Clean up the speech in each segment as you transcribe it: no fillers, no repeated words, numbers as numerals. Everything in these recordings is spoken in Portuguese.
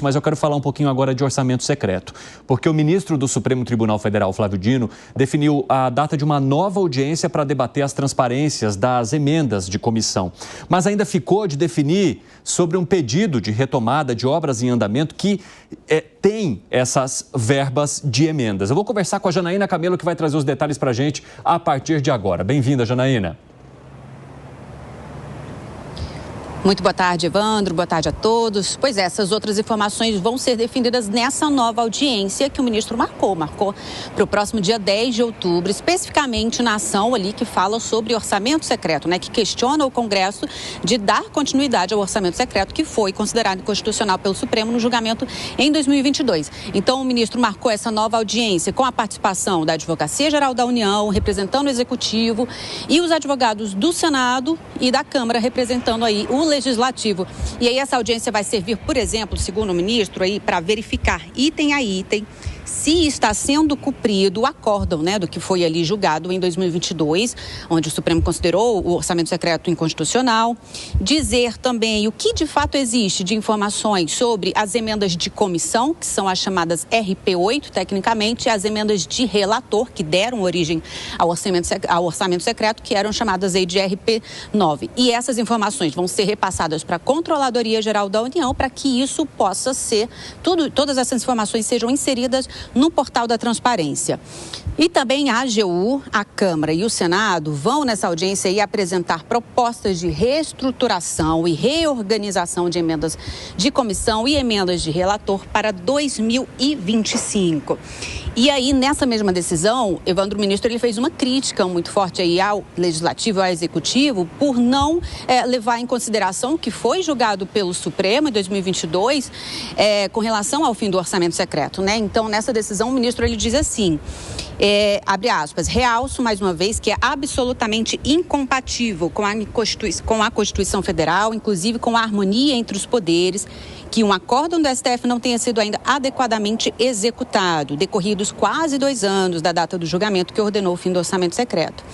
Mas eu quero falar um pouquinho agora de orçamento secreto, porque o ministro do Supremo Tribunal Federal, Flávio Dino, definiu a data de uma nova audiência para debater as transparências das emendas de comissão. Mas ainda ficou de definir sobre um pedido de retomada de obras em andamento que tem essas verbas de emendas. Eu vou conversar com a Janaína Camelo, que vai trazer os detalhes para a gente a partir de agora. Bem-vinda, Janaína. Muito boa tarde, Evandro. Boa tarde a todos. Pois é, essas outras informações vão ser definidas nessa nova audiência que o ministro marcou para o próximo dia 10 de outubro, especificamente na ação ali que fala sobre orçamento secreto, né, que questiona o Congresso de dar continuidade ao orçamento secreto que foi considerado inconstitucional pelo Supremo no julgamento em 2022. Então, o ministro marcou essa nova audiência com a participação da Advocacia Geral da União, representando o Executivo, e os advogados do Senado e da Câmara, representando aí o Legislativo. E aí essa audiência vai servir, por exemplo, segundo o ministro, aí para verificar item a item se está sendo cumprido o acórdão, né, do que foi ali julgado em 2022, onde o Supremo considerou o orçamento secreto inconstitucional. Dizer também o que de fato existe de informações sobre as emendas de comissão, que são as chamadas RP8, tecnicamente, e as emendas de relator, que deram origem ao orçamento secreto, que eram chamadas aí de RP9. E essas informações vão ser repassadas para a Controladoria Geral da União, para que isso possa ser, todas essas informações sejam inseridas no portal da transparência. E também a AGU, a Câmara e o Senado vão nessa audiência aí apresentar propostas de reestruturação e reorganização de emendas de comissão e emendas de relator para 2025. E aí, nessa mesma decisão, Evandro, o ministro, ele fez uma crítica muito forte aí ao Legislativo, ao Executivo, por não levar em consideração o que foi julgado pelo Supremo em 2022 com relação ao fim do orçamento secreto, né? Então, nessa decisão, o ministro, ele diz assim, abre aspas, realço mais uma vez que é absolutamente incompatível com a Constituição Federal, inclusive com a harmonia entre os poderes, que um acórdão do STF não tenha sido ainda adequadamente executado, decorridos quase 2 anos da data do julgamento que ordenou o fim do orçamento secreto.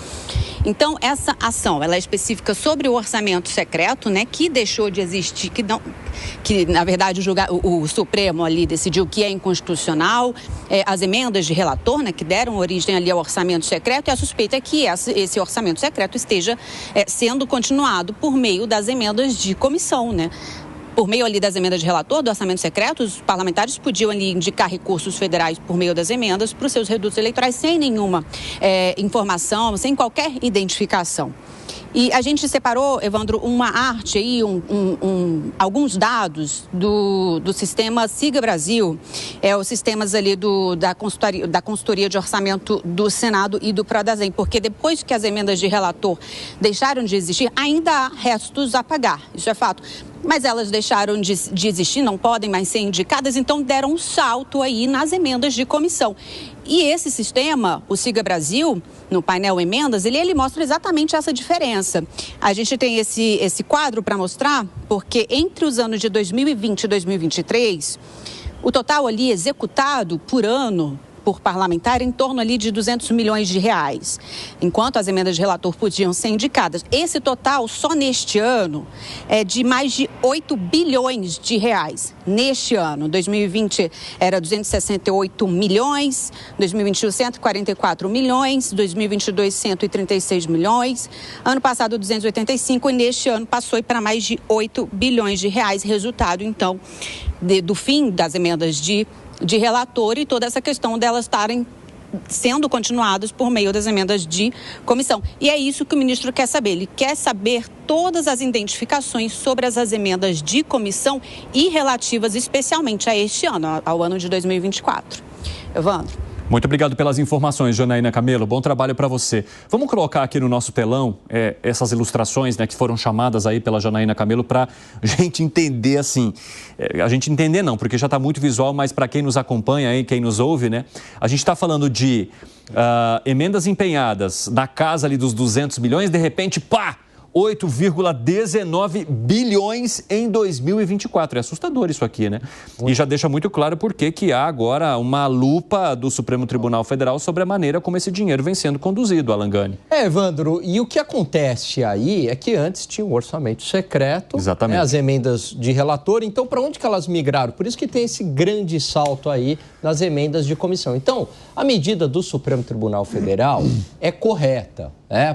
Então, essa ação, ela é específica sobre o orçamento secreto, né, que deixou de existir, que na verdade o Supremo ali decidiu que é inconstitucional, as emendas de relator, né, que deram origem ali ao orçamento secreto, e a suspeita é que esse orçamento secreto esteja sendo continuado por meio das emendas de comissão, né? Por meio ali das emendas de relator do orçamento secreto, os parlamentares podiam ali indicar recursos federais por meio das emendas para os seus redutos eleitorais sem nenhuma informação, sem qualquer identificação. E a gente separou, Evandro, uma arte aí, alguns dados do sistema Siga Brasil, os sistemas ali da consultoria de orçamento do Senado e do Prodasem, porque depois que as emendas de relator deixaram de existir, ainda há restos a pagar, isso é fato. Mas elas deixaram de existir, não podem mais ser indicadas, então deram um salto aí nas emendas de comissão. E esse sistema, o Siga Brasil, no painel emendas, ele mostra exatamente essa diferença. A gente tem esse quadro para mostrar, porque entre os anos de 2020 e 2023, o total ali executado por ano por parlamentar em torno ali de 200 milhões de reais, enquanto as emendas de relator podiam ser indicadas. Esse total, só neste ano, é de mais de 8 bilhões de reais. Neste ano, 2020 era 268 milhões, 2021 144 milhões, 2022 136 milhões, ano passado 285 e neste ano passou para mais de 8 bilhões de reais, resultado então do fim das emendas de relator e toda essa questão delas estarem sendo continuadas por meio das emendas de comissão. E é isso que o ministro quer saber. Ele quer saber todas as identificações sobre as emendas de comissão e relativas especialmente a este ano, ao ano de 2024. Evandro. Muito obrigado pelas informações, Janaína Camelo. Bom trabalho para você. Vamos colocar aqui no nosso telão essas ilustrações, né, que foram chamadas aí pela Janaína Camelo para a gente entender assim. A gente entender não, porque já está muito visual, mas para quem nos acompanha aí, quem nos ouve, né? A gente está falando de emendas empenhadas na casa ali dos 200 milhões, de repente, pá! 8,19 bilhões em 2024. É assustador isso aqui, né? E já deixa muito claro por que há agora uma lupa do Supremo Tribunal Federal sobre a maneira como esse dinheiro vem sendo conduzido, Alan Gani. Evandro, e o que acontece aí é que antes tinha um orçamento secreto, exatamente, né, as emendas de relator, então para onde que elas migraram? Por isso que tem esse grande salto aí nas emendas de comissão. Então, a medida do Supremo Tribunal Federal é correta.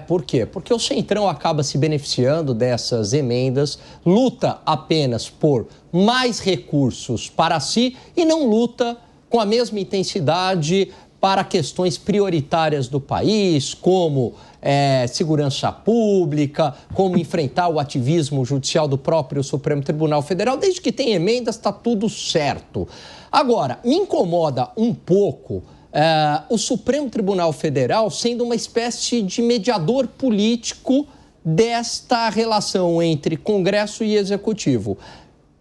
Por quê? Porque o Centrão acaba se beneficiando dessas emendas, luta apenas por mais recursos para si e não luta com a mesma intensidade para questões prioritárias do país, como segurança pública, como enfrentar o ativismo judicial do próprio Supremo Tribunal Federal. Desde que tem emendas, está tudo certo. Agora, me incomoda um pouco o Supremo Tribunal Federal sendo uma espécie de mediador político desta relação entre Congresso e Executivo.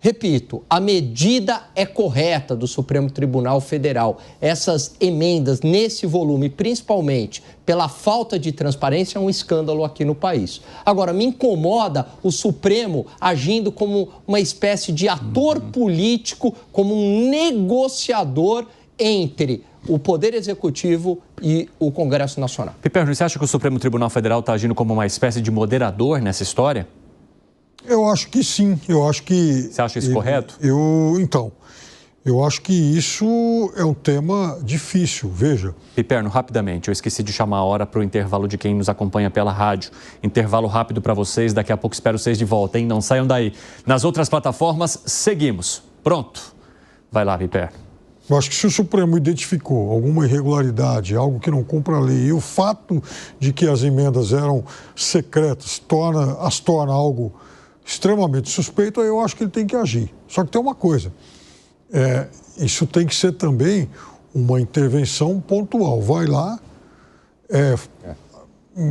Repito, a medida é correta do Supremo Tribunal Federal. Essas emendas nesse volume, principalmente pela falta de transparência, é um escândalo aqui no país. Agora, me incomoda o Supremo agindo como uma espécie de ator político, como um negociador entre o Poder Executivo e o Congresso Nacional. Piperno, você acha que o Supremo Tribunal Federal está agindo como uma espécie de moderador nessa história? Eu acho que sim, eu acho que... Você acha isso correto? Eu acho que isso é um tema difícil, veja. Piperno, rapidamente, eu esqueci de chamar a hora para o intervalo de quem nos acompanha pela rádio. Intervalo rápido para vocês, daqui a pouco espero vocês de volta, hein? Não saiam daí. Nas outras plataformas, seguimos. Pronto. Vai lá, Piperno. Eu acho que se o Supremo identificou alguma irregularidade, algo que não cumpre a lei, e o fato de que as emendas eram secretas as torna algo extremamente suspeito, aí eu acho que ele tem que agir. Só que tem uma coisa, isso tem que ser também uma intervenção pontual. Vai lá,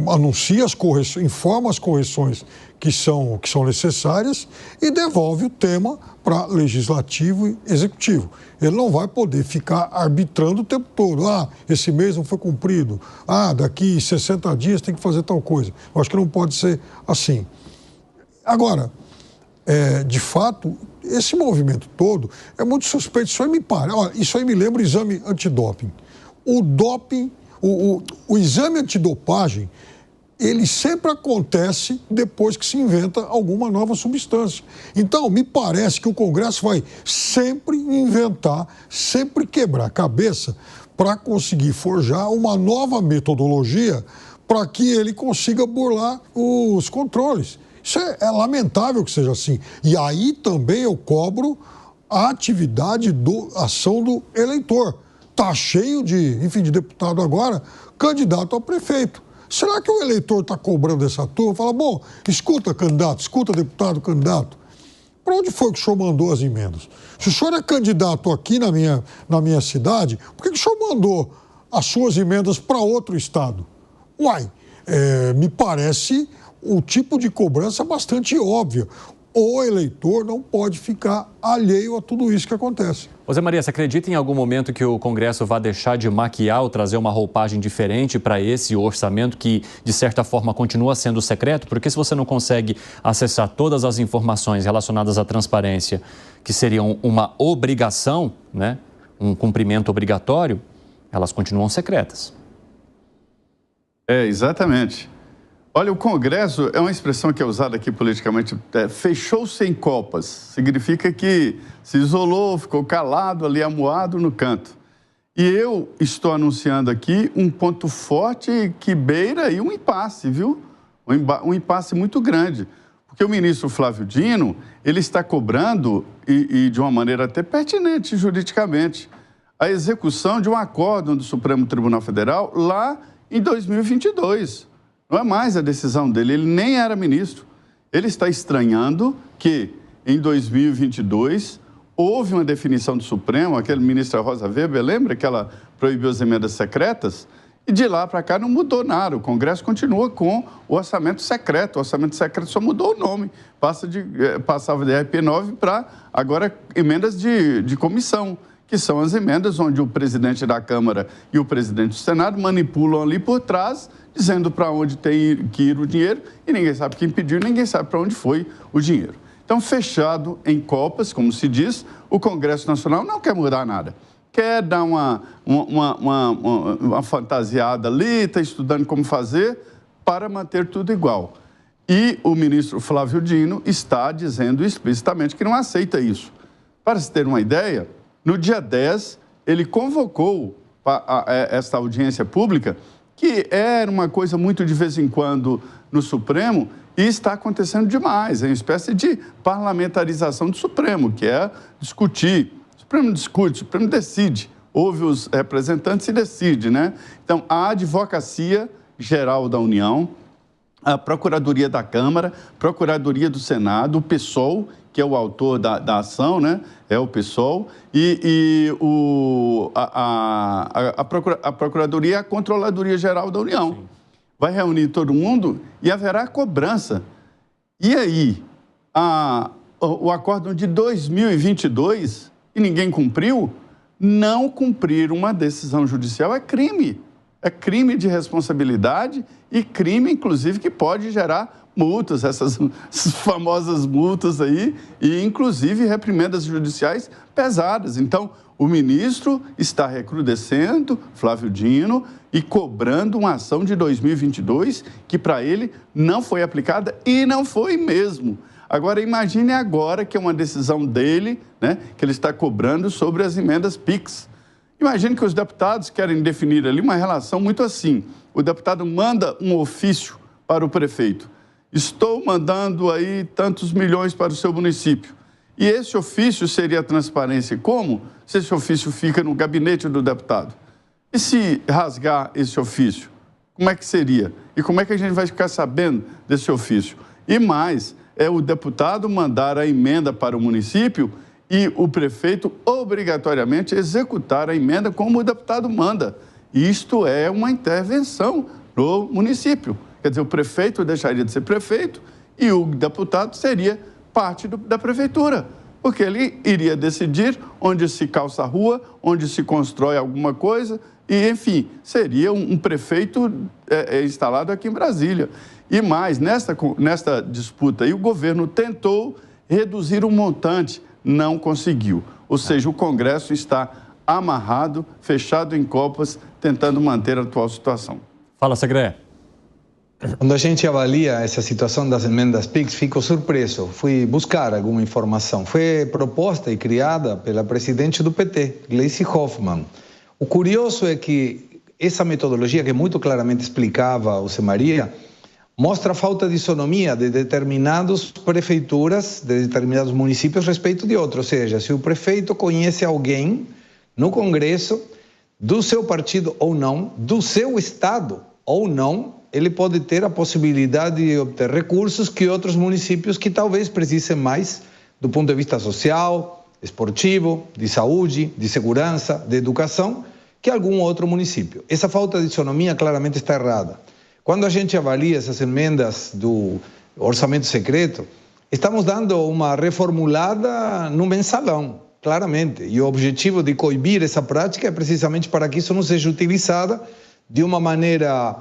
anuncia as correções, informa as correções que são necessárias e devolve o tema para Legislativo e Executivo. Ele não vai poder ficar arbitrando o tempo todo. Esse mês não foi cumprido. Daqui 60 dias tem que fazer tal coisa. Eu acho que não pode ser assim. Agora, de fato, esse movimento todo é muito suspeito. Isso aí me lembra o exame antidoping. O exame antidopagem, ele sempre acontece depois que se inventa alguma nova substância. Então, me parece que o Congresso vai sempre inventar, sempre quebrar a cabeça para conseguir forjar uma nova metodologia para que ele consiga burlar os controles. Isso é lamentável que seja assim. E aí também eu cobro a atividade a ação do eleitor. Está cheio de deputado agora, candidato a prefeito. Será que o eleitor está cobrando essa turma? Fala, bom, escuta, candidato, escuta, deputado, candidato. Para onde foi que o senhor mandou as emendas? Se o senhor é candidato aqui na minha cidade, por que o senhor mandou as suas emendas para outro estado? Me parece o tipo de cobrança bastante óbvia. O eleitor não pode ficar alheio a tudo isso que acontece. José Maria, você acredita em algum momento que o Congresso vai deixar de maquiar ou trazer uma roupagem diferente para esse orçamento que, de certa forma, continua sendo secreto? Porque se você não consegue acessar todas as informações relacionadas à transparência, que seriam uma obrigação, né, um cumprimento obrigatório, elas continuam secretas. Exatamente. Olha, o Congresso é uma expressão que é usada aqui politicamente, fechou-se em copas. Significa que se isolou, ficou calado ali, amuado no canto. E eu estou anunciando aqui um ponto forte que beira aí um impasse, viu? Um impasse muito grande. Porque o ministro Flávio Dino, ele está cobrando, e de uma maneira até pertinente juridicamente, a execução de um acórdão do Supremo Tribunal Federal lá em 2022. Não é mais a decisão dele, ele nem era ministro. Ele está estranhando que, em 2022, houve uma definição do Supremo, aquele ministro Rosa Weber, lembra que ela proibiu as emendas secretas? E de lá para cá não mudou nada, o Congresso continua com o orçamento secreto. O orçamento secreto só mudou o nome, passava de RP9 para agora emendas de comissão, que são as emendas onde o presidente da Câmara e o presidente do Senado manipulam ali por trás, dizendo para onde tem que ir o dinheiro, e ninguém sabe quem pediu, ninguém sabe para onde foi o dinheiro. Então, fechado em copas, como se diz, o Congresso Nacional não quer mudar nada. Quer dar uma fantasiada ali, está estudando como fazer para manter tudo igual. E o ministro Flávio Dino está dizendo explicitamente que não aceita isso. Para se ter uma ideia, no dia 10, ele convocou esta audiência pública, que era uma coisa muito de vez em quando no Supremo, e está acontecendo demais. É uma espécie de parlamentarização do Supremo, que é discutir. O Supremo discute, o Supremo decide. Ouve os representantes e decide, né? Então, a Advocacia Geral da União, a Procuradoria da Câmara, Procuradoria do Senado, o PSOL, que é o autor da ação, né? É o PSOL, a Procuradoria e a Controladoria Geral da União. Sim. Vai reunir todo mundo e haverá cobrança. E aí, o acórdão de 2022, e ninguém cumpriu, não cumprir uma decisão judicial é crime. É crime de responsabilidade e crime, inclusive, que pode gerar multas, essas famosas multas aí, e inclusive reprimendas judiciais pesadas. Então, o ministro está recrudescendo, Flávio Dino, e cobrando uma ação de 2022 que para ele não foi aplicada e não foi mesmo. Agora, imagine agora que é uma decisão dele, né, que ele está cobrando sobre as emendas PIX. Imagine que os deputados querem definir ali uma relação muito assim. O deputado manda um ofício para o prefeito. Estou mandando aí tantos milhões para o seu município. E esse ofício seria transparência. Como? Se esse ofício fica no gabinete do deputado. E se rasgar esse ofício? Como é que seria? E como é que a gente vai ficar sabendo desse ofício? E mais, é o deputado mandar a emenda para o município e o prefeito obrigatoriamente executar a emenda como o deputado manda. Isto é uma intervenção no município. Quer dizer, o prefeito deixaria de ser prefeito e o deputado seria parte da prefeitura, porque ele iria decidir onde se calça a rua, onde se constrói alguma coisa, e, enfim, seria um prefeito instalado aqui em Brasília. E mais, nesta disputa aí, o governo tentou reduzir o montante, não conseguiu. Ou seja, o Congresso está amarrado, fechado em copas, tentando manter a atual situação. Fala, Segré. Quando a gente avalia essa situação das emendas PIX, fico surpreso. Fui buscar alguma informação. Foi proposta e criada pela presidente do PT, Gleisi Hoffmann. O curioso é que essa metodologia, que muito claramente explicava o Zé Maria, mostra a falta de isonomia de determinadas prefeituras, de determinados municípios, respeito de outros. Ou seja, se o prefeito conhece alguém no Congresso, do seu partido ou não, do seu estado ou não, ele pode ter a possibilidade de obter recursos que outros municípios que talvez precisem mais do ponto de vista social, esportivo, de saúde, de segurança, de educação, que algum outro município. Essa falta de isonomia claramente está errada. Quando a gente avalia essas emendas do orçamento secreto, estamos dando uma reformulada no mensalão, claramente. E o objetivo de coibir essa prática é precisamente para que isso não seja utilizado de uma maneira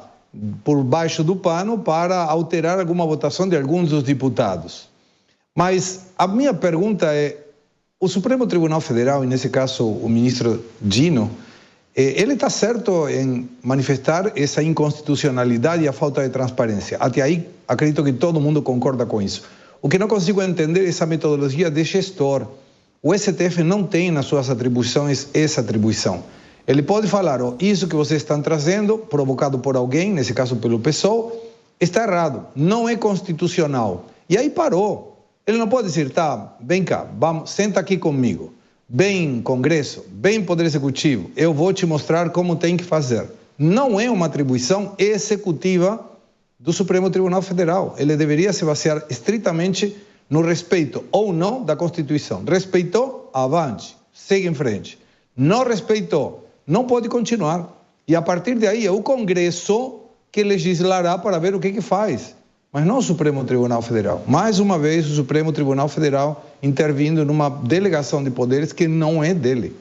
por baixo do pano para alterar alguma votação de alguns dos deputados. Mas a minha pergunta é, o Supremo Tribunal Federal, e nesse caso o ministro Dino, ele está certo em manifestar essa inconstitucionalidade e a falta de transparência. Até aí, acredito que todo mundo concorda com isso. O que não consigo entender é essa metodologia de gestor. O STF não tem nas suas atribuições essa atribuição. Ele pode falar, oh, isso que vocês estão trazendo, provocado por alguém, nesse caso pelo PSOL, está errado, não é constitucional. E aí parou. Ele não pode dizer, tá, vem cá, vamos, senta aqui comigo. Bem Congresso, bem Poder Executivo, eu vou te mostrar como tem que fazer. Não é uma atribuição executiva do Supremo Tribunal Federal. Ele deveria se basear estritamente no respeito ou não da Constituição. Respeitou? Avante, segue em frente. Não respeitou? Não pode continuar. E a partir daí é o Congresso que legislará para ver o que faz. Mas não o Supremo Tribunal Federal. Mais uma vez, o Supremo Tribunal Federal intervindo numa delegação de poderes que não é dele.